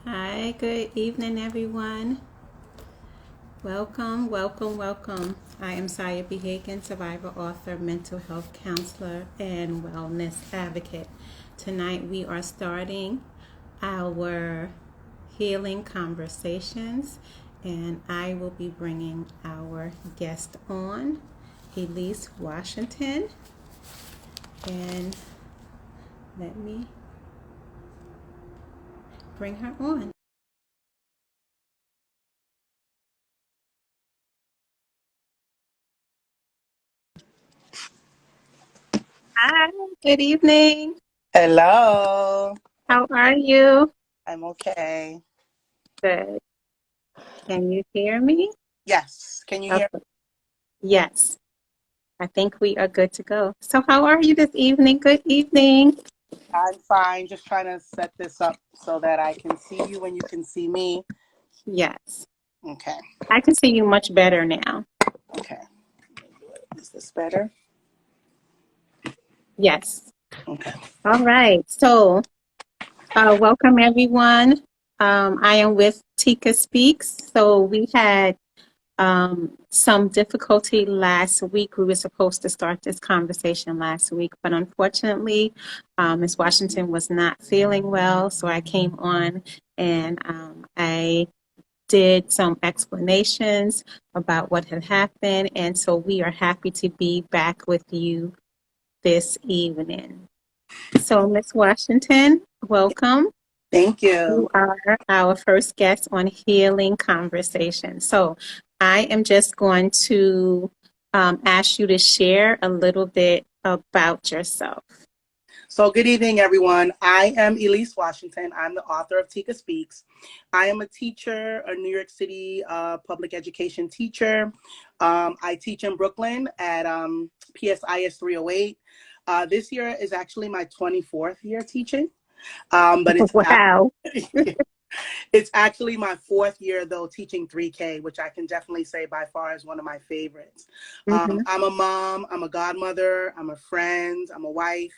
Hi, good evening, everyone. Welcome. I am Saya B. Hagan, survivor, author, mental health counselor, and wellness advocate. Tonight, we are starting our healing conversations, and I will be bringing our guest on, Elise Washington. And let me bring her on. Hi, good evening. Hello. How are you? I'm okay. Good. Can you hear me? Yes. Can you hear Okay. Yes, I think we are good to go. So, how are you this evening? Good evening. me? I'm fine. Just trying to set this up so that I can see you and you can see me. Yes, Okay. I can see you much better now. Okay. Is this better? Yes. Okay. All right. So, welcome everyone. I am with Tika Speaks. So, we had some difficulty last week. We were supposed to start this conversation last week, but unfortunately, Ms. Washington was not feeling well. So I came on and I did some explanations about what had happened. And so we are happy to be back with you this evening. So, Ms. Washington, welcome. Thank You you. are our first guest on Healing Conversation. So I am just going to ask you to share a little bit about yourself. So, good evening, everyone. I am Elise Washington. I'm the author of Tika Speaks. I am a teacher, a New York City public education teacher. I teach in Brooklyn at PSIS 308. This year is actually my 24th year teaching. But it's Wow. It's actually my fourth year, though, teaching 3K, which I can definitely say by far is one of my favorites. Hmm. I'm a mom, I'm a godmother, I'm a friend, I'm a wife.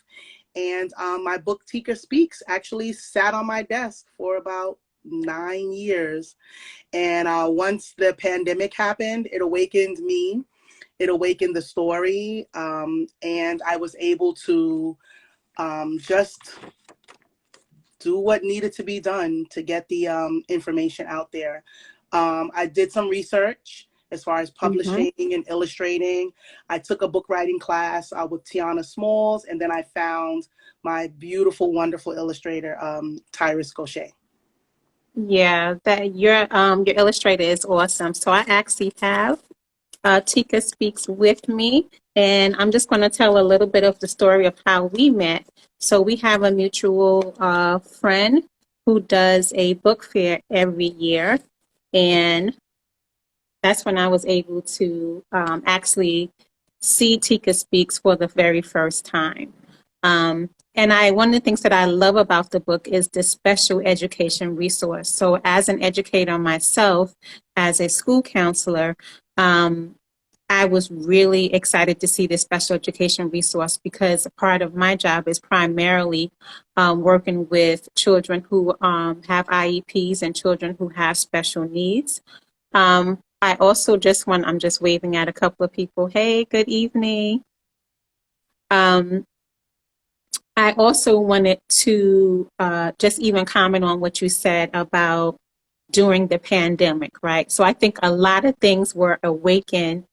And my book, Tika Speaks, actually sat on my desk for about 9 years. And once the pandemic happened, it awakened me, it awakened the story. And I was able to just do what needed to be done to get the information out there. I did some research as far as Hmm. publishing and illustrating. I took a book writing class with Tiana Smalls, and then I found my beautiful, wonderful illustrator, Tyrus Gaucher. Yeah, that your illustrator is awesome. So I actually have Tika Speaks with me, and I'm just going to tell a little bit of the story of how we met. So we have a mutual friend who does a book fair every year, and that's when I was able to actually see Tika Speaks for the very first time. And one of the things that I love about the book is the special education resource. So, as an educator myself, as a school counselor, um, I was really excited to see this special education resource because part of my job is primarily working with children who have IEPs and children who have special needs. I also I'm just waving at a couple of people. Hey, good evening. Um, I also wanted to just even comment on what you said about during the pandemic, right? So I think a lot of things were awakened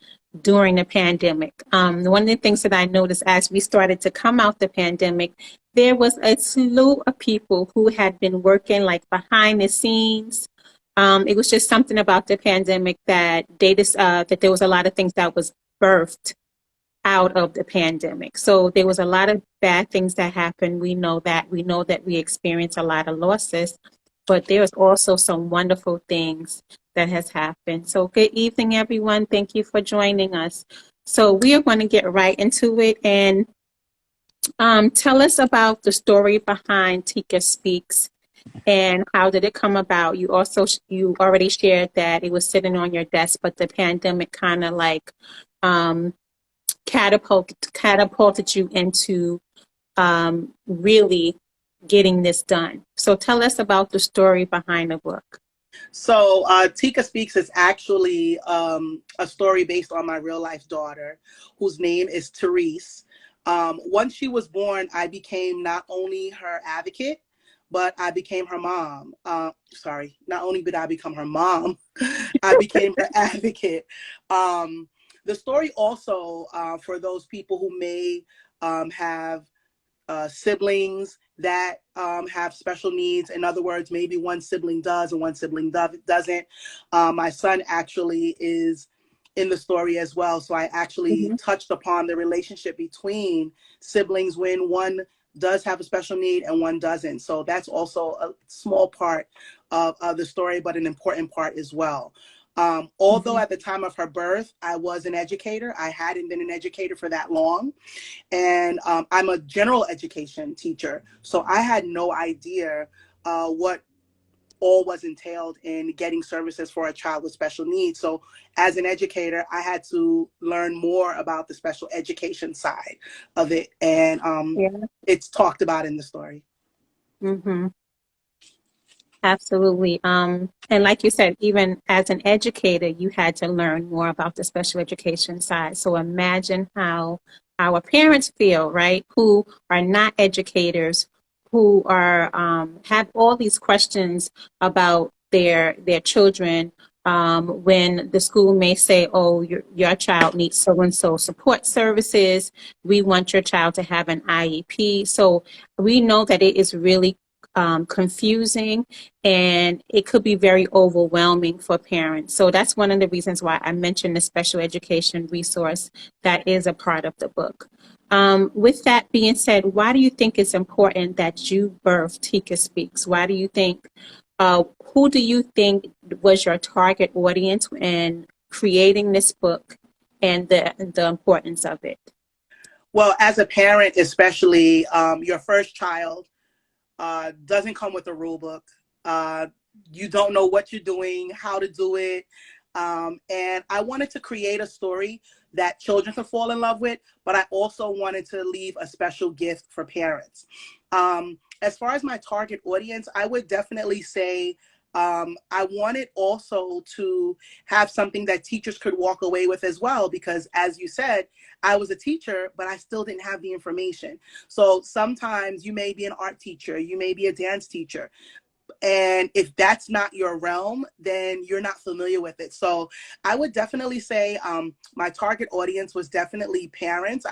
during the pandemic. One of the things that I noticed as we started to come out the pandemic, there was a slew of people who had been working like behind the scenes. It was just something about the pandemic that that there was a lot of things that was birthed out of the pandemic. So there was a lot of bad things that happened. We know that we experienced a lot of losses, but there's also some wonderful things that has happened. So good evening, everyone. Thank you for joining us. So we are going to get right into it and tell us about the story behind Tika Speaks and how did it come about. You already shared that it was sitting on your desk, but the pandemic kind of like um, catapulted you into really getting this done. So tell us about the story behind the book. So, Tika Speaks is actually a story based on my real life daughter, whose name is Therese. Once she was born, I became not only her advocate, but I became her mom. Sorry, not only did I become her mom, I became her advocate. The story also, for those people who may have siblings that have special needs. In other words, maybe one sibling does and one sibling doesn't. My son actually is in the story as well. So I actually Mm-hmm. touched upon the relationship between siblings when one does have a special need and one doesn't. So that's also a small part of the story, but an important part as well. Although Mm-hmm. at the time of her birth, I was an educator, I hadn't been an educator for that long. And I'm a general education teacher, so I had no idea what all was entailed in getting services for a child with special needs. So as an educator, I had to learn more about the special education side of it, and Yeah. it's talked about in the story. Mm-hmm. Absolutely. And like you said, even as an educator, you had to learn more about the special education side. So imagine how our parents feel, right? Who are not educators, who are have all these questions about their children. When the school may say, "Oh, your child needs so and so support services. We want your child to have an IEP." So we know that it is really confusing, and it could be very overwhelming for parents. So that's one of the reasons why I mentioned the special education resource that is a part of the book. With that being said, why do you think it's important that you birthed Tika Speaks? Why do you think, who do you think was your target audience in creating this book, and the importance of it? Well, as a parent, especially your first child doesn't come with a rule book. Uh, you don't know what you're doing, how to do it. And I wanted to create a story that children can fall in love with, but I also wanted to leave a special gift for parents. As far as my target audience, I would definitely say I wanted also to have something that teachers could walk away with as well, because as you said, I was a teacher, but I still didn't have the information. So sometimes you may be an art teacher, you may be a dance teacher, and if that's not your realm, then you're not familiar with it. So I would definitely say my target audience was definitely parents.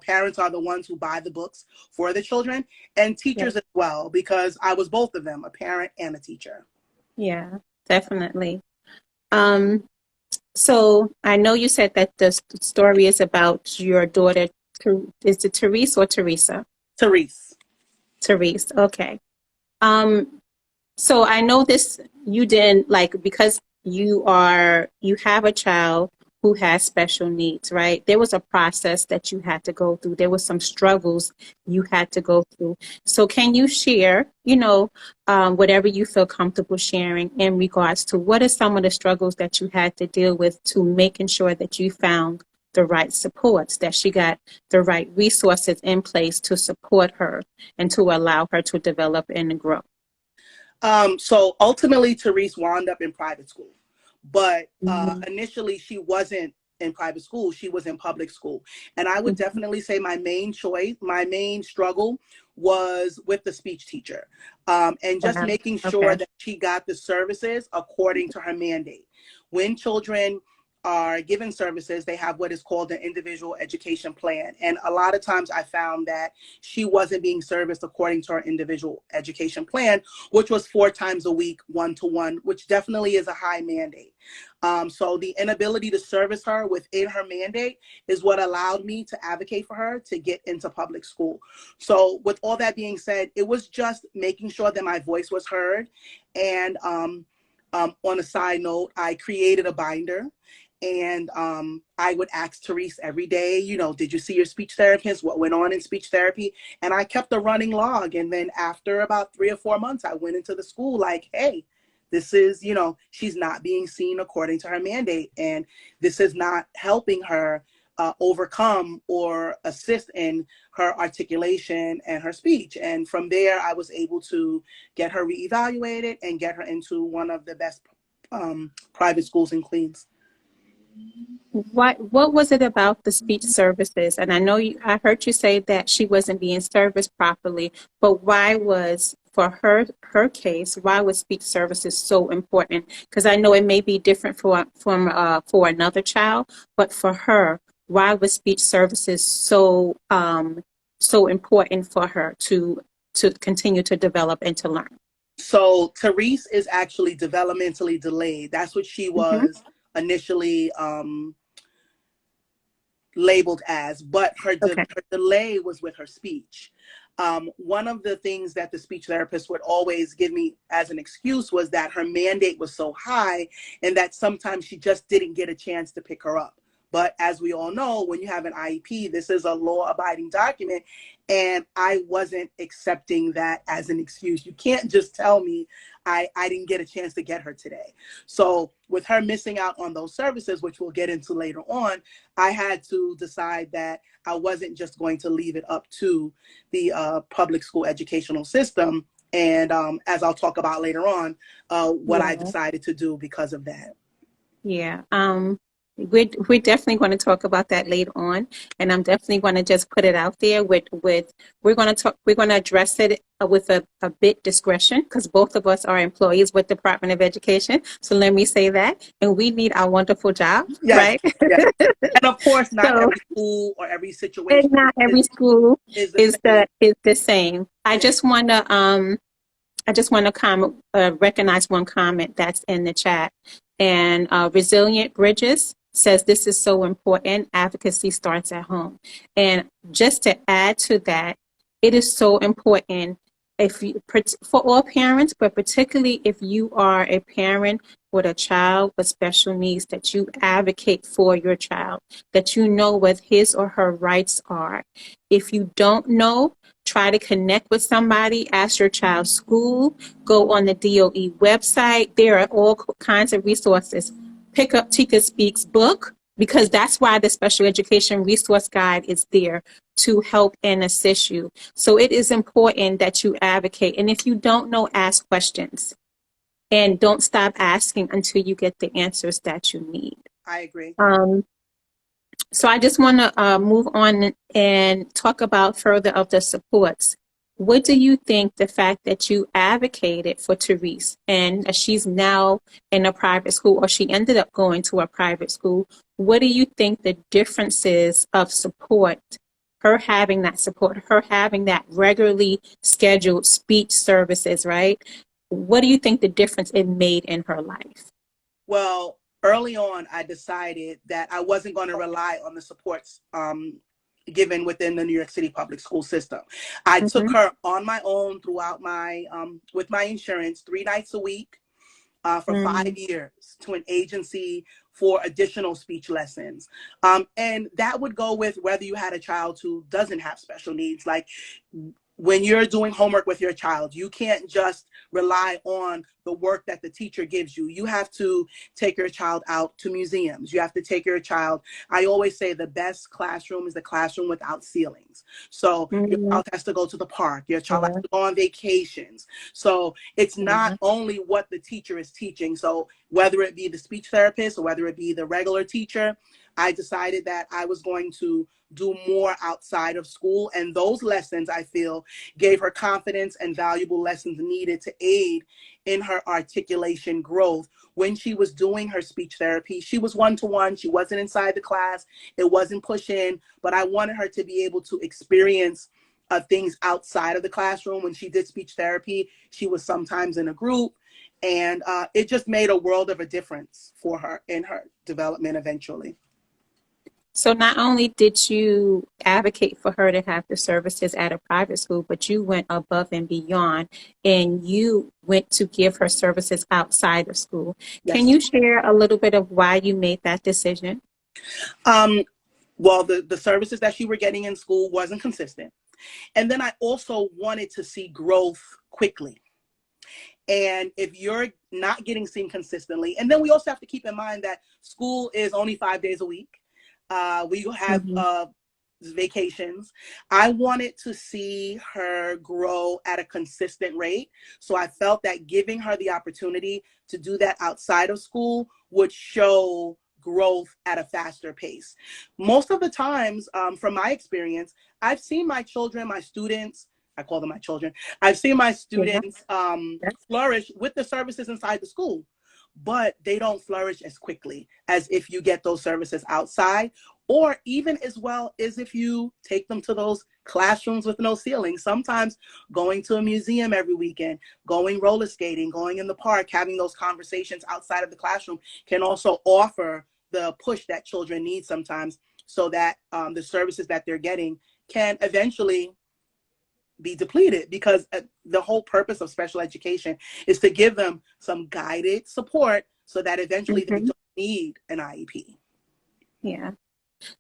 Parents are the ones who buy the books for the children, and Yeah, teachers as well, because I was both of them, a parent and a teacher. yeah, definitely. Um, So I know you said that the story is about your daughter. Is it Therese or Teresa? Therese. Therese. Okay. Um, so I know this, you didn't like, because you have a child who has special needs, right? There was a process that you had to go through. There was some struggles you had to go through. So can you share, whatever you feel comfortable sharing in regards to what are some of the struggles that you had to deal with to making sure that you found the right supports, that she got the right resources in place to support her and to allow her to develop and grow? So ultimately, Therese wound up in private school, but Mhm. initially she wasn't in private school. She was in public school. And I would Mhm. definitely say my main struggle was with the speech teacher, and just Wow. making sure Okay. that she got the services according to her mandate. When children are given services, they have what is called an individual education plan. And a lot of times I found that she wasn't being serviced according to her individual education plan, which was 4 times a week, 1-to-1, which definitely is a high mandate. So the inability to service her within her mandate is what allowed me to advocate for her to get into public school. So with all that being said, it was just making sure that my voice was heard. And on a side note, I created a binder, and I would ask Therese every day, did you see your speech therapist? What went on in speech therapy? And I kept a running log. And then after about 3 or 4 months, I went into the school like, hey, this is, she's not being seen according to her mandate. And this is not helping her overcome or assist in her articulation and her speech. And from there, I was able to get her reevaluated and get her into one of the best private schools in Queens. What was it about the speech services? And I know I heard you say that she wasn't being serviced properly, but why was for her case, why was speech services so important? Because I know it may be different for another child, but for her, why was speech services so important for her to continue to develop and to learn? So Therese is actually developmentally delayed. That's what she Hmm. was initially labeled as, but Okay. her delay was with her speech. One of the things that the speech therapist would always give me as an excuse was that her mandate was so high and that sometimes she just didn't get a chance to pick her up. But as we all know, when you have an IEP, this is a law abiding document. And I wasn't accepting that as an excuse. You can't just tell me I didn't get a chance to get her today. So with her missing out on those services, which we'll get into later on, I had to decide that I wasn't just going to leave it up to the public school educational system. And as I'll talk about later on, what I Yeah. decided to do because of that. Yeah. We're definitely going to talk about that later on, and I'm definitely going to just put it out there with we're going to address it with a bit discretion because both of us are employees with Department of Education. So let me say that, and we need our wonderful job, Yes, right? yes. And of course, not So, every school or every situation and not every school is the same. is the same. Yeah. I just want to recognize one comment that's in the chat. And Resilient Bridges says this is so important. Advocacy starts at home. And just to add to that, it is so important if you, for all parents, but particularly if you are a parent with a child with special needs, that you advocate for your child, that you know what his or her rights are. If you don't know, try to connect with somebody, ask your child's school, go on the DOE website. There are all kinds of resources. Pick up Tika Speaks book because that's why the special education resource guide is there to help and assist you. So it is important that you advocate. And if you don't know, ask questions and don't stop asking until you get the answers that you need. I agree. Um, so I just want to move on and talk about further of the supports. What do you think the fact that you advocated for Therese and that she's now in a private school or she ended up going to a private school, what do you think the differences of support, her having that support, her having that regularly scheduled speech services, right? What do you think the difference it made in her life? Well, early on, I decided that I wasn't going to rely on the supports given within the New York City public school system. I took Mm-hmm. her on my own throughout my, with my insurance, 3 nights a week for Mm-hmm. 5 years to an agency for additional speech lessons. And that would go with whether you had a child who doesn't have special needs. Like when you're doing homework with your child, you can't just rely on the work that the teacher gives you. You have to take your child out to museums. You have to take your child. I always say the best classroom is the classroom without ceilings. So your Mm-hmm. child has to go to the park. Your child has Yeah. to go on vacations. So it's not Yeah. only what the teacher is teaching. So whether it be the speech therapist or whether it be the regular teacher, I decided that I was going to do more outside of school. And those lessons, I feel, gave her confidence and valuable lessons needed to aid in her articulation growth. When she was doing her speech therapy, she was one-to-one. She wasn't inside the class. It wasn't push in, but I wanted her to be able to experience things outside of the classroom. When she did speech therapy, she was sometimes in a group. And it just made a world of a difference for her in her development eventually. So not only did you advocate for her to have the services at a private school, but you went above and beyond and you went to give her services outside of school. Can Yes. you share a little bit of why you made that decision? Um, well, the services that she were getting in school wasn't consistent. And then I also wanted to see growth quickly. And if you're not getting seen consistently, and then we also have to keep in mind that school is only 5 days a week. We have Mm-hmm. vacations. I wanted to see her grow at a consistent rate. So I felt that giving her the opportunity to do that outside of school would show growth at a faster pace. Most of the times, from my experience, I've seen my children, my students, I call them my children, I've seen my Yeah. students flourish with the services inside the school, but they don't flourish as quickly as if you get those services outside, or even as well as if you take them to those classrooms with no ceiling. Sometimes going to a museum every weekend, going roller skating, going in the park, having those conversations outside of the classroom can also offer the push that children need sometimes, so that the services that they're getting can eventually be depleted, because the whole purpose of special education is to give them some guided support so that eventually they Mm-hmm. don't need an IEP. Yeah.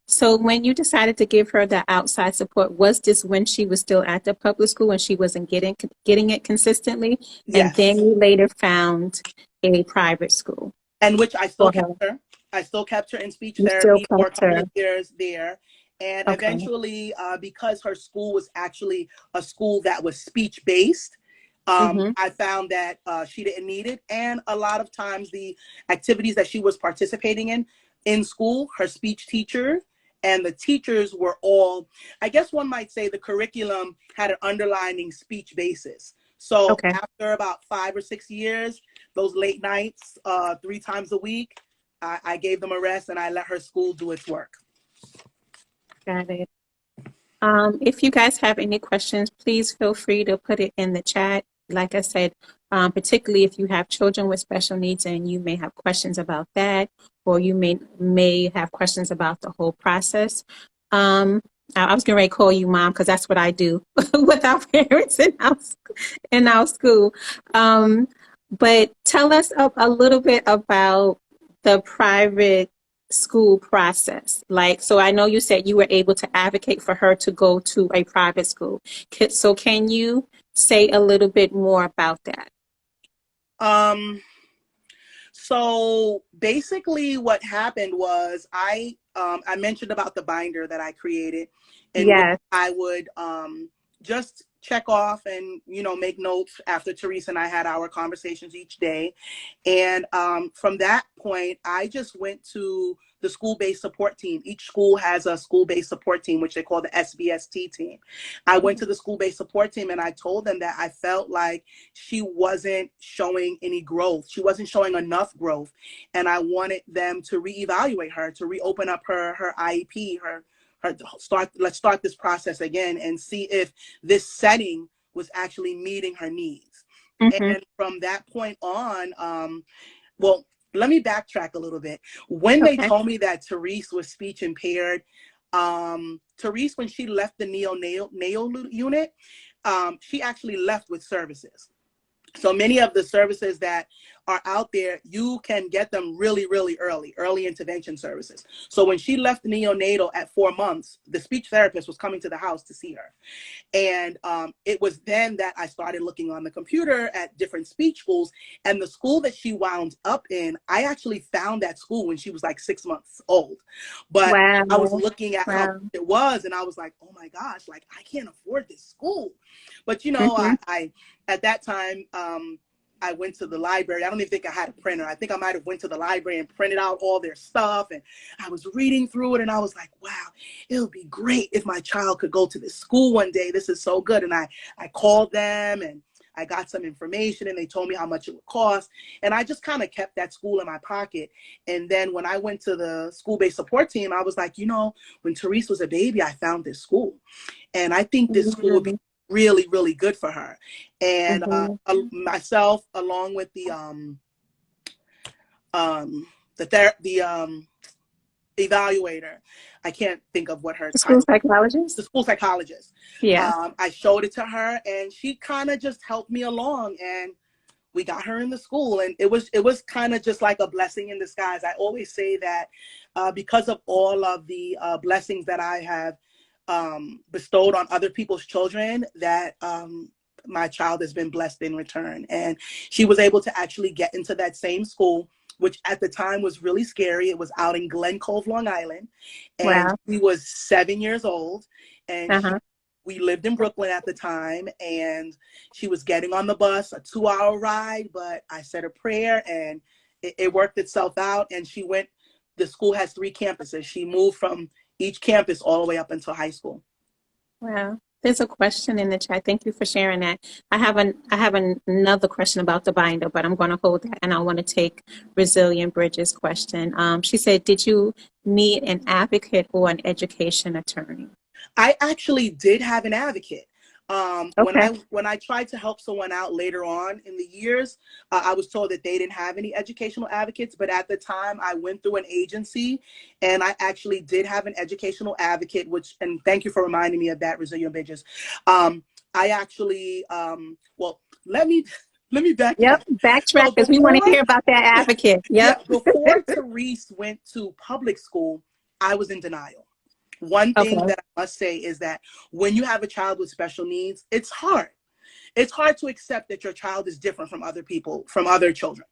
So when you decided to give her the outside support, was this when she was still at the public school and she wasn't getting it consistently, and then Yes. you later found a private school And which I still for kept her? her. I still kept her in speech You still therapy for a kept couple her. of years there. And Okay. eventually, because her school was actually a school that was speech based, Mm-hmm. I found that she didn't need it. And a lot of times, the activities that she was participating in school, her speech teacher and the teachers were all, I guess one might say the curriculum had an underlining speech basis. So Okay. after about 5 or 6 years, those late nights, 3 times a week, I gave them a rest and I let her school do its work. Got it. If you guys have any questions, please feel free to put it in the chat. Like I said, particularly if you have children with special needs and you may have questions about that, or you may have questions about the whole process. I was getting ready to call you mom because that's what I do with our parents in our school. But tell us a little bit about the private school process. Like, so I know you said you were able to advocate for her to go to a private school. So can you say a little bit more about that? Um, So basically, what happened was I mentioned about the binder that I created, in which Yes. I would just check off and make notes after Teresa and I had our conversations each day. And from that point, I just went to the school-based support team. Each school has a school-based support team, which they call the SBST team. I went to the school-based support team and I told them that I felt like she wasn't showing any growth. She wasn't showing enough growth. And I wanted them to reevaluate her, to reopen up her IEP, let's start this process again and see if this setting was actually meeting her needs. Mm-hmm. And from that point on, well, let me backtrack a little bit. When they Okay. told me that Therese was speech impaired, Therese, when she left the neonatal unit, she actually left with services. So many of the services that are out there, you can get them really, really early intervention services. So when she left the neonatal at 4 months, the speech therapist was coming to the house to see her. And it was then that I started looking on the computer at different speech schools. And the school that she wound up in, I actually found that school when she was like 6 months old. But I was Wow. looking at how Wow. it was, and I was like, oh my gosh, like I can't afford this school. But Mm-hmm. I at that time, I went to the library. I don't even think I had a printer. I think I might have went to the library and printed out all their stuff. And I was reading through it and I was like, wow, it would be great if my child could go to this school one day. This is so good. And I called them and I got some information and they told me how much it would cost. And I just kind of kept that school in my pocket. And then when I went to the school-based support team, I was like, when Therese was a baby, I found this school. And I think this school would be Mm-hmm. really, really good for her. And Mm-hmm. myself, along with the evaluator, I can't think of what her The school title, psychologist? the school psychologist. Yeah. I showed it to her, and she kind of just helped me along, and we got her in the school. And it was kind of just like a blessing in disguise. I always say that because of all of the blessings that I have bestowed on other people's children, that my child has been blessed in return. And she was able to actually get into that same school which at the time was really scary. It was out in Glen Cove, Long Island, and Wow. she was 7 years old, and Uh-huh. we lived in Brooklyn at the time, and she was getting on the bus, a 2-hour ride, but I said a prayer and it worked itself out, and she went. The school has 3 campuses. She moved from each campus all the way up until high school. Wow. There's a question in the chat. Thank you for sharing that. Another question about the binder, but I'm going to hold that and I want to take Resilient Bridges' question. She said, "Did you need an advocate or an education attorney?" I actually did have an advocate. When Okay. I tried to help someone out later on in the years, I was told that they didn't have any educational advocates. But at the time, I went through an agency, and I actually did have an educational advocate. Which, and thank you for reminding me of that, Resilient Bridges. I actually, well, let me Yep. backtrack. Backtrack So because we want to before, hear about that advocate. yeah, Yep. before Therese went to public school, I was in denial. One thing Okay. that I must say is that when you have a child with special needs, it's hard. It's hard to accept that your child is different from other people, from other children.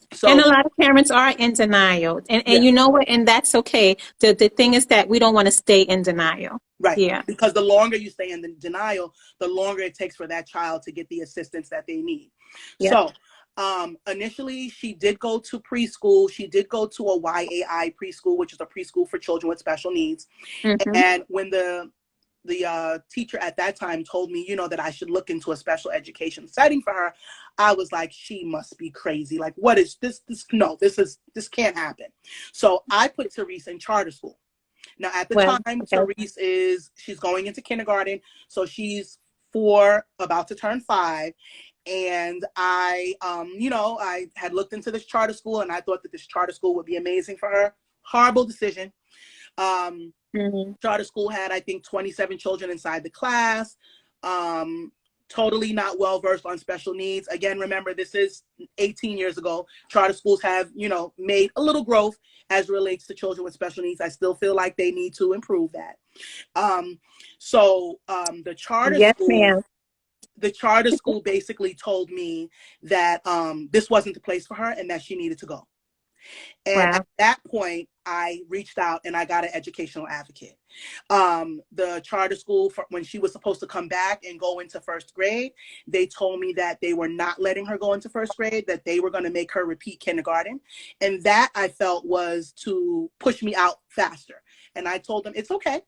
And So, a lot of parents are in denial. And yeah, you know what? And that's okay. The thing is that we don't want to stay in denial. right. Yeah. Because the longer you stay in the denial, the longer it takes for that child to get the assistance that they need. Yep. So, initially, she did go to preschool. She did go to a YAI preschool, which is a preschool for children with special needs. Mm-hmm. And when the teacher at that time told me, that I should look into a special education setting for her, I was like, she must be crazy. Like, what is this? No, this can't happen. So I put Therese in charter school. Now, at the Well, time, okay. she's going into kindergarten. So she's 4, about to turn 5. And I had looked into this charter school, and I thought that this charter school would be amazing for her. Horrible decision. Um, Mm-hmm. Charter school had, I think, 27 children inside the class. Totally not well versed on special needs. Again, remember, this is 18 years ago. Charter schools have, made a little growth as relates to children with special needs. I still feel like they need to improve that. The charter Yes, school, ma'am. basically told me that this wasn't the place for her and that she needed to go. And Wow. at that point, I reached out and I got an educational advocate. The charter school, when she was supposed to come back and go into first grade, they told me that they were not letting her go into first grade, that they were going to make her repeat kindergarten. And that, I felt, was to push me out faster. And I told them, it's okay.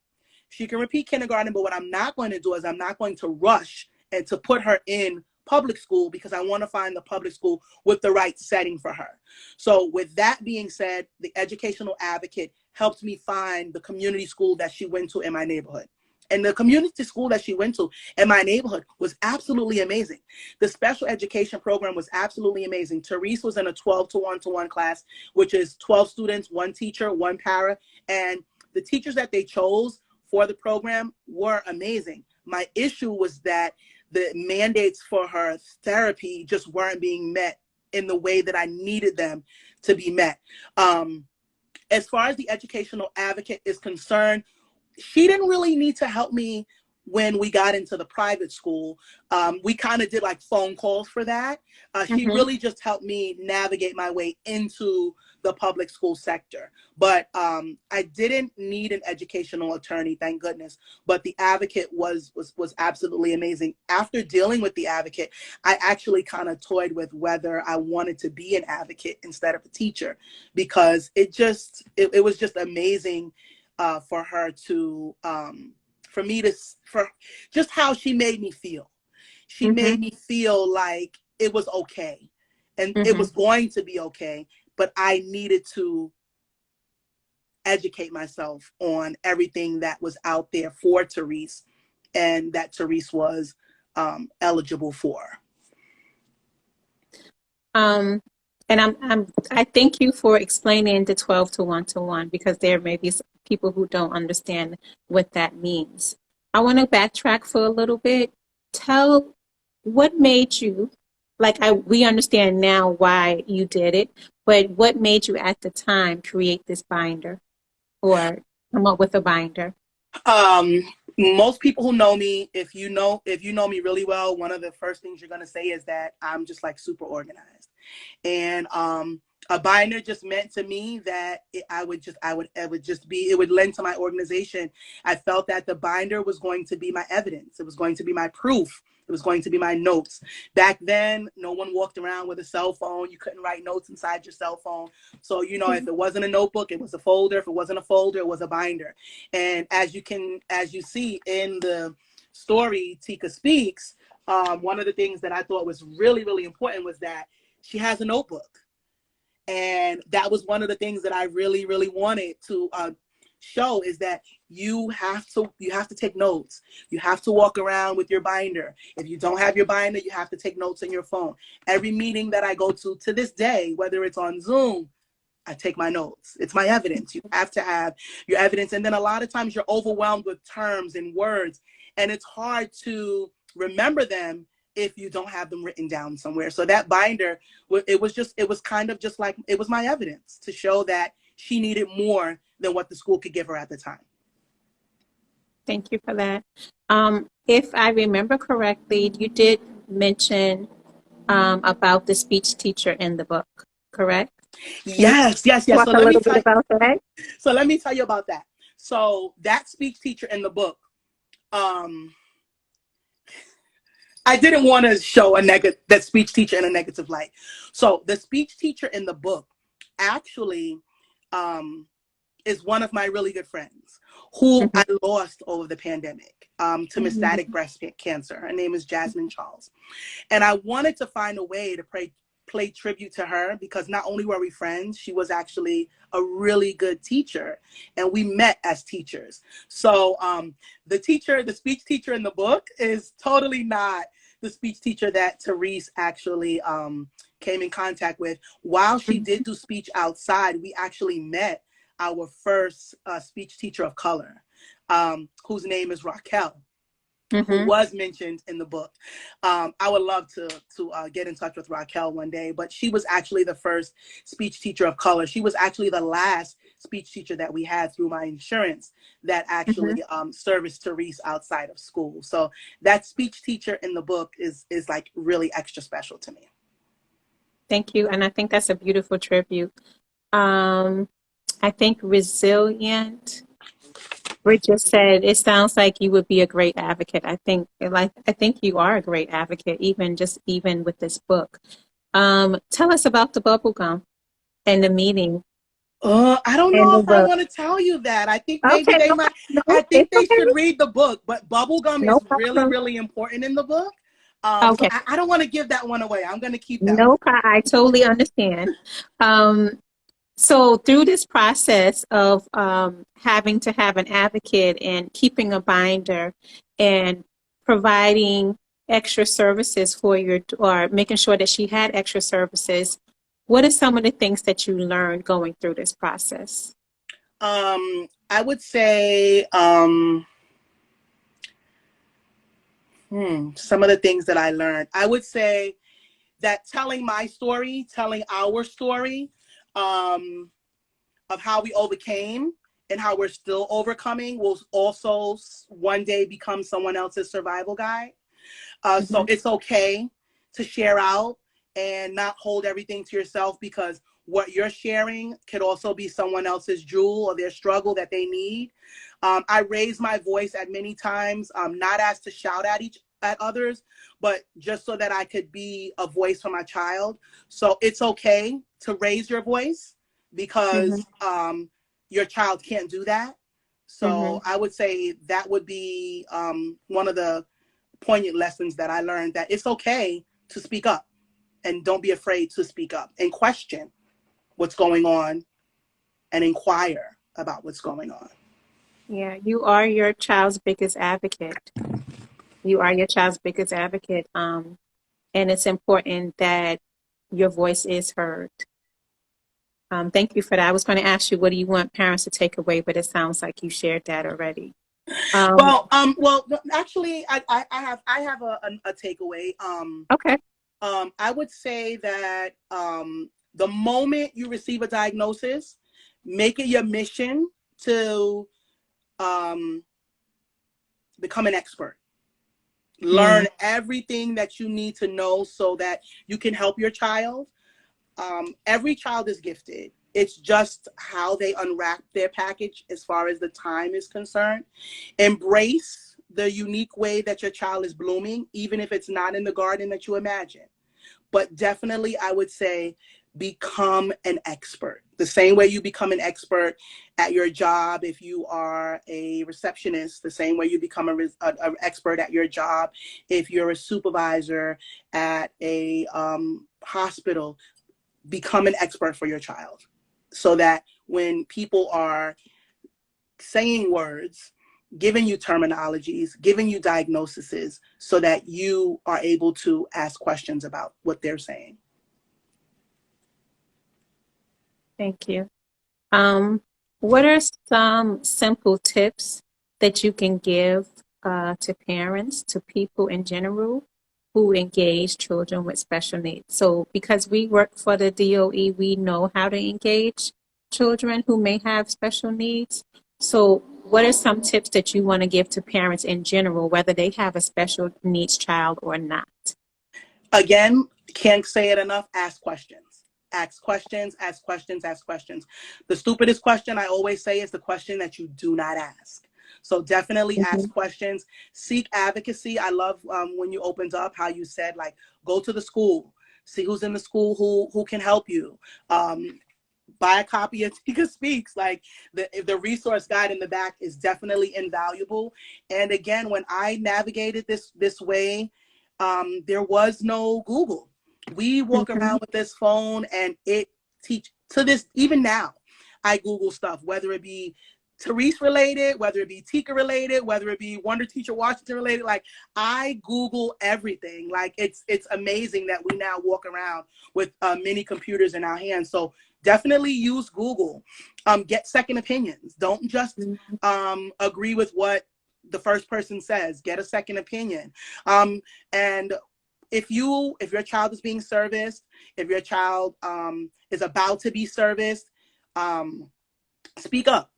She can repeat kindergarten, but what I'm not going to do is I'm not going to rush and to put her in public school, because I want to find the public school with the right setting for her. So with that being said, the educational advocate helped me find the community school that she went to in my neighborhood. And the community school that she went to in my neighborhood was absolutely amazing. The special education program was absolutely amazing. Therese was in a 12 to 1 class, which is 12 students, 1 teacher, 1 para. And the teachers that they chose for the program were amazing. My issue was that the mandates for her therapy just weren't being met in the way that I needed them to be met. As far as the educational advocate is concerned, she didn't really need to help me when we got into the private school. We kind of did like phone calls for that. She Mm-hmm. really just helped me navigate my way into the public school sector. But I didn't need an educational attorney, thank goodness. But the advocate was absolutely amazing. After dealing with the advocate, I actually kind of toyed with whether I wanted to be an advocate instead of a teacher, because it was just amazing for her to for just how she made me feel. She Mm-hmm. made me feel like it was okay, and it Mm-hmm. was going to be okay, but I needed to educate myself on everything that was out there for Therese, and that Therese was eligible for. Um, and I thank you for explaining the 12 to 1 because there may be some people who don't understand what that means. I want to backtrack for a little bit. Tell what made you, we understand now why you did it, but what made you at the time create this binder or come up with a binder? Um, Most people who know me, if you know me really well, one of the first things you're gonna say is that I'm just like super organized. And A binder just meant to me that it would lend to my organization. I felt that the binder was going to be my evidence. It was going to be my proof. It was going to be my notes. Back then, no one walked around with a cell phone. You couldn't write notes inside your cell phone. So, you know, if it wasn't a notebook, it was a folder. If it wasn't a folder, it was a binder. And as you see in the story, Tika Speaks, one of the things that I thought was really, really important was that she has a notebook. And that was one of the things that I really, really wanted to show, is that you have to take notes. You have to walk around with your binder. If you don't have your binder, you have to take notes on your phone. Every meeting that I go to this day, whether it's on Zoom, I take my notes. It's my evidence. You have to have your evidence. And then a lot of times you're overwhelmed with terms and words, and it's hard to remember them if you don't have them written down somewhere. So that binder, it was kind of just like, it was my evidence to show that she needed more than what the school could give her at the time. Thank you for that. If I remember correctly, you did mention about the speech teacher in the book, correct? Can you Yes. talk a little bit about that? So let me tell you about that. So that speech teacher in the book, I didn't want to show that speech teacher in a negative light. So the speech teacher in the book actually is one of my really good friends who I lost over the pandemic to metastatic breast cancer. Her name is Jasmine Charles. And I wanted to find a way to play tribute to her, because not only were we friends, she was actually a really good teacher, and we met as teachers. So the speech teacher in the book is totally not the speech teacher that Therese actually came in contact with. While she did do speech outside, we actually met our first speech teacher of color, whose name is Raquel, who was mentioned in the book. I would love to get in touch with Raquel one day, but she was actually the first speech teacher of color. She was actually the last speech teacher that we had through my insurance that actually serviced Therese outside of school. So that speech teacher in the book is like really extra special to me. Thank you. And I think that's a beautiful tribute. I think resilient. Bridget said, "It sounds like you would be a great advocate." I think you are a great advocate, even with this book. Tell us about the bubble gum and the meeting I don't in know the if I book. want to tell you that. I think maybe Okay, they no, might. no, I think it's they should okay. read the book. But bubblegum No is really, problem. really important in the book. So Okay, I don't want to give that one away. I'm going to keep that one. no, I totally understand. Um, So through this process of having to have an advocate and keeping a binder and providing extra services or making sure that she had extra services, what are some of the things that you learned going through this process? I would say some of the things that I learned. I would say that telling our story, um, of how we overcame and how we're still overcoming, will also one day become someone else's survival guide. So Mm-hmm, it's okay to share out and not hold everything to yourself, because what you're sharing could also be someone else's jewel or their struggle that they need. I raise my voice at many times, not as to shout at others, but just so that I could be a voice for my child. So it's okay to raise your voice, mm-hmm, because your child can't do that. mm-hmm. So I would say that would be one of the poignant lessons that I learned, that it's okay to speak up, and don't be afraid to speak up and question what's going on and inquire about what's going on. Yeah, you are your child's biggest advocate. You are your child's biggest advocate. And it's important that your voice is heard. Thank you for that. I was going to ask you, what do you want parents to take away? But it sounds like you shared that already. Um, Well, actually, I have a takeaway. okay. I would say that the moment you receive a diagnosis, make it your mission to um, become an expert. Mm, Learn everything that you need to know so that you can help your child. Every child is gifted. It's just how they unwrap their package as far as the time is concerned. Embrace the unique way that your child is blooming, even if it's not in the garden that you imagine. But definitely, I would say become an expert. The same way you become an expert at your job if you are a receptionist, the same way you become an expert at your job if you're a supervisor at a hospital. Become an expert for your child so that when people are saying words, giving you terminologies, giving you diagnoses, so that you are able to ask questions about what they're saying. Thank you. Um, what are some simple tips that you can give to parents, to people in general who engage children with special needs? So, because we work for the DOE, we know how to engage children who may have special needs. So, what are some tips that you want to give to parents in general, whether they have a special needs child or not? Again, can't say it enough. Ask questions. Ask questions, ask questions, ask questions. The stupidest question I always say is the question that you do not ask. So definitely ask Mhm. questions. Seek advocacy. I love when you opened up how you said, like, go to the school, see who's in the school who can help you. Buy a copy of Tika Speaks. Like the resource guide in the back is definitely invaluable. And again, when I navigated this way, there was no Google. We walk Mhm. around with this phone and it teach to this even now. I Google stuff, whether it be Therese related, whether it be Tika related, whether it be Wonder Teacher Washington related. Like I Google everything. Like it's amazing that we now walk around with mini computers in our hands. So definitely use Google. Get second opinions. Don't just agree with what the first person says. Get a second opinion. And if your child is being serviced, if your child is about to be serviced, speak up.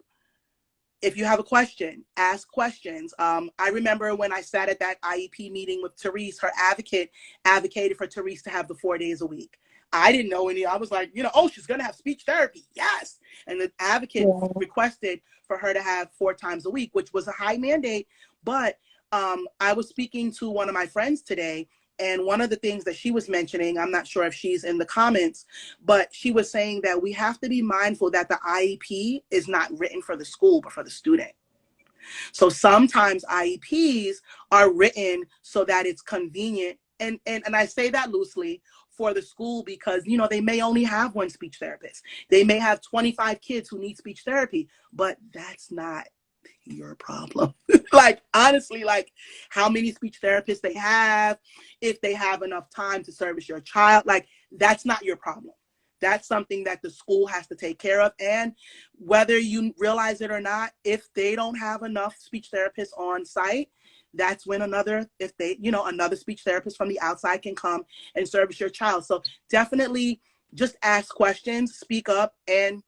If you have a question, ask questions. I remember when I sat at that IEP meeting with Therese, her advocate advocated for Therese to have the 4 days a week. I didn't know any. I was like, oh, she's going to have speech therapy. Yes. And the advocate Yeah. requested for her to have 4 times a week, which was a high mandate. But I was speaking to one of my friends today, and one of the things that she was mentioning, I'm not sure if she's in the comments, but she was saying that we have to be mindful that the IEP is not written for the school, but for the student. So sometimes IEPs are written so that it's convenient. And I say that loosely for the school because, they may only have one speech therapist. They may have 25 kids who need speech therapy, but that's not your problem. Like, honestly, like how many speech therapists they have, if they have enough time to service your child, like that's not your problem. That's something that the school has to take care of. And whether you realize it or not, if they don't have enough speech therapists on site, that's when another speech therapist from the outside can come and service your child. So definitely just ask questions, speak up, and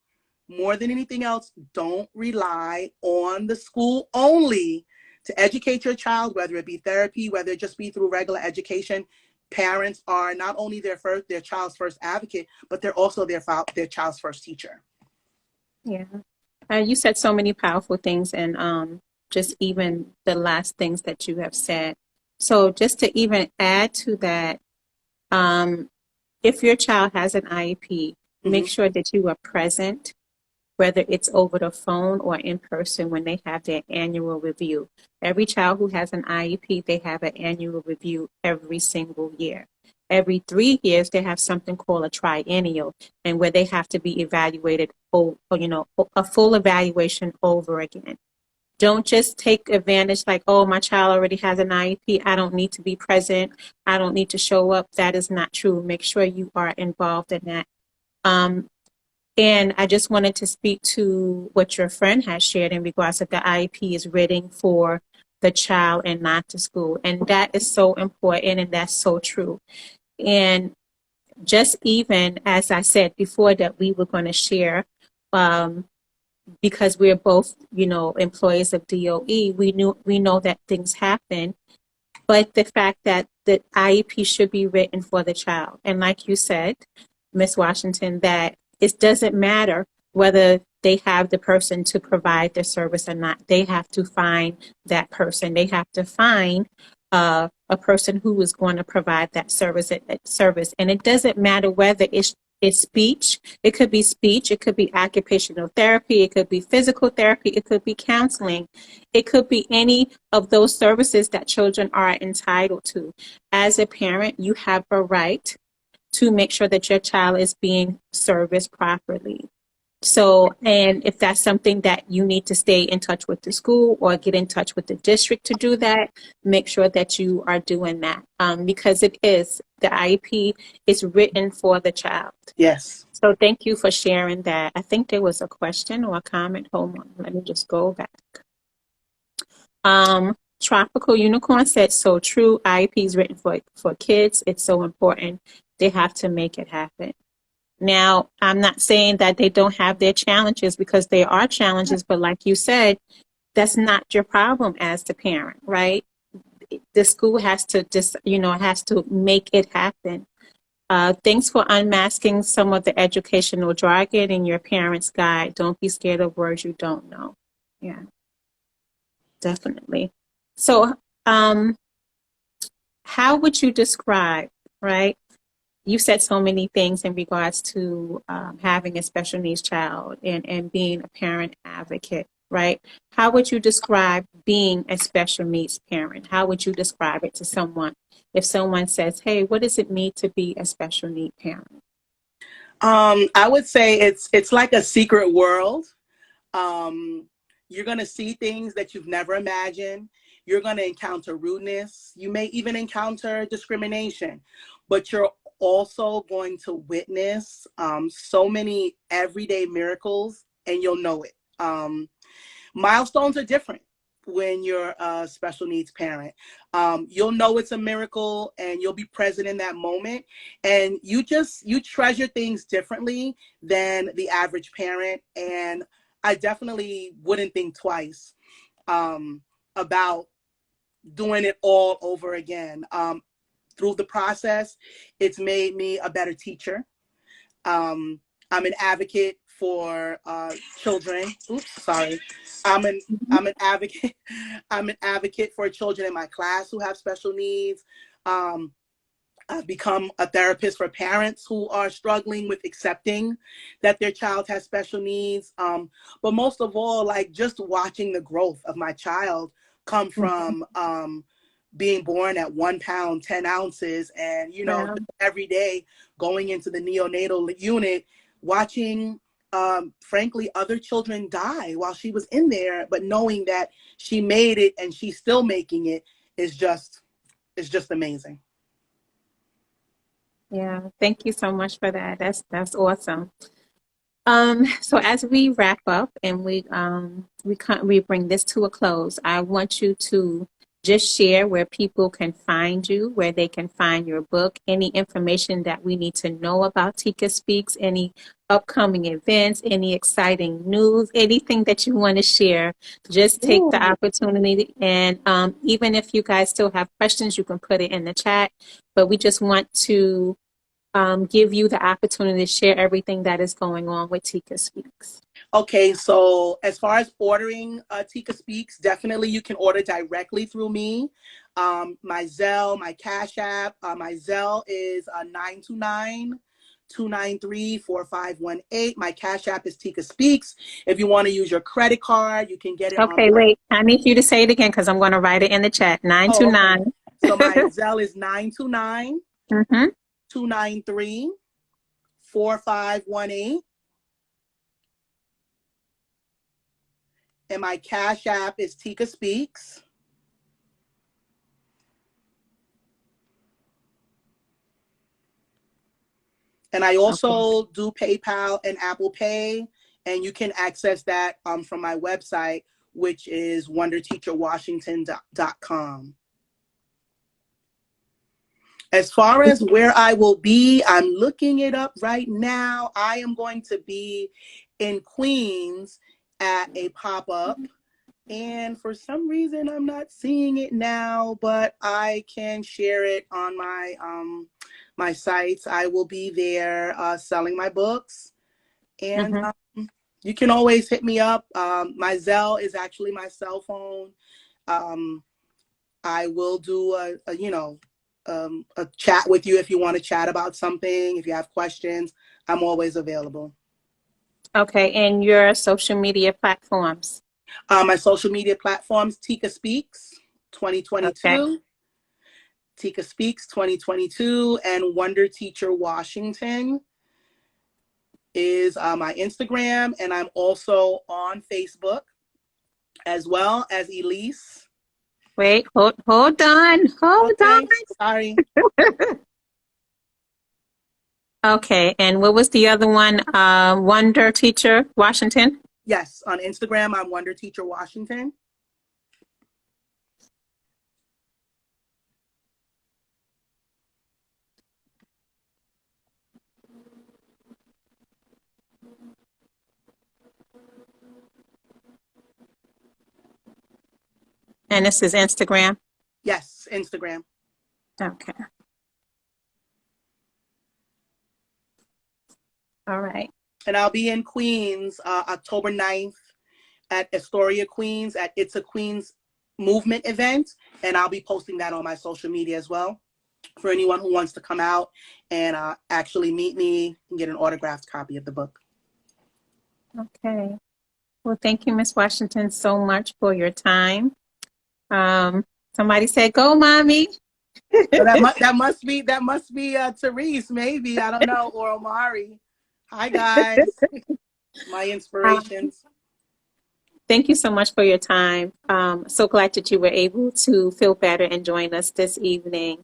more than anything else, don't rely on the school only to educate your child, whether it be therapy, whether it just be through regular education. Parents are not only their child's first advocate, but they're also their child's first teacher. Yeah. You said so many powerful things, and just even the last things that you have said. So, just to even add to that, um, if your child has an IEP, make Mm-hmm. sure that you are present, whether it's over the phone or in person when they have their annual review. Every child who has an IEP, they have an annual review every single year. Every 3 years, they have something called a triennial, and where they have to be evaluated, a full evaluation over again. Don't just take advantage like, oh, my child already has an IEP. I don't need to be present. I don't need to show up. That is not true. Make sure you are involved in that. Um, and I just wanted to speak to what your friend has shared in regards to the IEP is written for the child and not the school. And that is so important and that's so true. And just even as I said before that we were going to share, um, because we're both, employees of DOE, we know that things happen, but the fact that the IEP should be written for the child. And like you said, Miss Washington, that it doesn't matter whether they have the person to provide the service or not. They have to find that person. They have to find a person who is going to provide that service. And it doesn't matter whether it's speech. It could be speech. It could be occupational therapy. It could be physical therapy. It could be counseling. It could be any of those services that children are entitled to. As a parent, you have a right to make sure that your child is being serviced properly. So, and if that's something that you need to stay in touch with the school or get in touch with the district to do that, make sure that you are doing that, because the IEP is written for the child. Yes. So thank you for sharing that. I think there was a question or a comment. Hold on, let me just go back. Tropical Unicorn said, so true. IEP is written for kids. It's so important. They have to make it happen. Now, I'm not saying that they don't have their challenges, because there are challenges, but like you said, that's not your problem as the parent, right? The school has to just, has to make it happen. Thanks for unmasking some of the educational jargon in your parent's guide. Don't be scared of words you don't know. Yeah, definitely. So, how would you describe, right? You said so many things in regards to having a special needs child and being a parent advocate, right? How would you describe being a special needs parent? How would you describe it to someone if someone says, hey, what does it mean to be a special need parent? I would say it's like a secret world. Um, you're going to see things that you've never imagined. You're going to encounter rudeness. You may even encounter discrimination, but you're also going to witness so many everyday miracles, and you'll know it. Milestones are different when you're a special needs parent. You'll know it's a miracle, and you'll be present in that moment, and you treasure things differently than the average parent. And I definitely wouldn't think twice about doing it all over again. Through the process, it's made me a better teacher. Um, I'm an advocate for children. Oops, sorry. I'm an I'm an advocate. I'm an advocate for children in my class who have special needs. Um, I've become a therapist for parents who are struggling with accepting that their child has special needs. But most of all, like, just watching the growth of my child come from being born at 1 pound, 10 ounces, and, Yeah. every day going into the neonatal unit, watching, frankly, other children die while she was in there, but knowing that she made it and she's still making it is just amazing. Yeah. Thank you so much for that. That's awesome. So as we wrap up and we bring this to a close, I want you to just share where people can find you, where they can find your book, any information that we need to know about Tika Speaks, any upcoming events, any exciting news, anything that you want to share. Just take the Ooh. opportunity, and even if you guys still have questions, you can put it in the chat. But we just want to give you the opportunity to share everything that is going on with Tika Speaks. Okay, so as far as ordering Tika Speaks, definitely you can order directly through me. My Zelle, my Cash App, my Zelle is 929-293-4518. My Cash App is Tika Speaks. If you want to use your credit card, you can get it Okay, online. wait. I need you to say it again because I'm going to write it in the chat. Oh, okay. 929. So my Zelle is 929 Mm-hmm. 293 4518. And my Cash App is Tika Speaks. And I Okay. also do PayPal and Apple Pay, and you can access that from my website, which is wonderteacherwashington.com. As far as where I will be, I'm looking it up right now. I am going to be in Queens at a pop-up. And for some reason, I'm not seeing it now, but I can share it on my sites. I will be there selling my books. And Mm-hmm. you can always hit me up. My Zelle is actually my cell phone. Um, I will do a chat with you if you want to chat about something. If you have questions, I'm always available. Okay, and your social media platforms. My social media platforms, Tika Speaks Okay, 2022, Tika Speaks 2022, and Wonder Teacher Washington is my Instagram. And I'm also on Facebook as well as Elise. wait, hold on, hold Okay, sorry. on. Okay, and what was the other one? Wonder Teacher Washington. Yes, on Instagram, I'm Wonder Teacher Washington. And this is Instagram. Yes, Instagram. Okay, all right. And I'll be in Queens October 9th at Astoria, Queens at It's a Queens movement event. And I'll be posting that on my social media as well for anyone who wants to come out and actually meet me and get an autographed copy of the book. Okay. Well, thank you, Miss Washington, so much for your time. Somebody said, "Go, mommy." So that must be Therese, maybe, I don't know, or Omari. Hi guys, my Um, inspirations. Thank you so much for your time. So glad that you were able to feel better and join us this evening.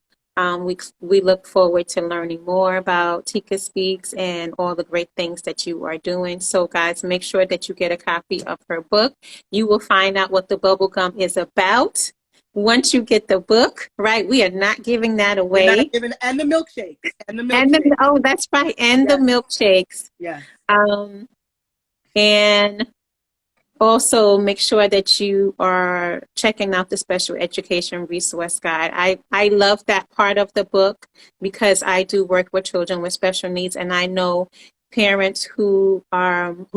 We look forward to learning more about Tika Speaks and all the great things that you are doing. So, guys, make sure that you get a copy of her book. You will find out what the bubble gum is about once you get the book. Right? We are not giving that We're not away. giving, and the milkshakes, and the And milkshakes. oh, that's right. And the Yes, milkshakes. yes. Um, and also, make sure that you are checking out the special education resource guide. I love that part of the book because I do work with children with special needs, and I know parents who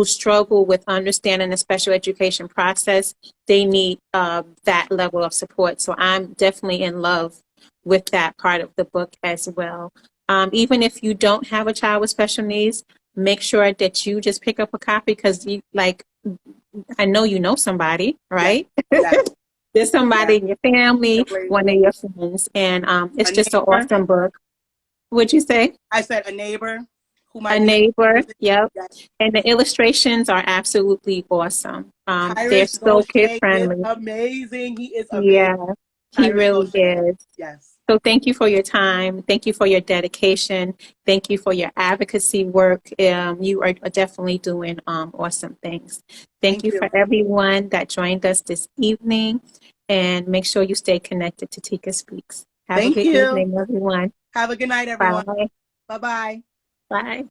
struggle with understanding the special education process. They need that level of support. So I'm definitely in love with that part of the book as well. Even if you don't have a child with special needs, make sure that you just pick up a copy because you like I know you know somebody, Yes, right? yes, There's yes. somebody in your family, Siblings. one of your friends, and A it's just an neighbor. awesome book. Would you say? I said a neighbor who A might be neighbor, interested. yep. Yes. And the illustrations are absolutely awesome. They're Tyrus so kid Gaucher is friendly. amazing. He is amazing. Yeah, he Tyrus really Gaucher. is. Yes. So thank you for your time. Thank you for your dedication. Thank you for your advocacy work. You are definitely doing awesome things. Thank Thank you you. for everyone that joined us this evening. And make sure you stay connected to Tika Speaks. Have a Thank good you. evening, everyone. Have a good night, everyone. Bye. Bye bye. Bye.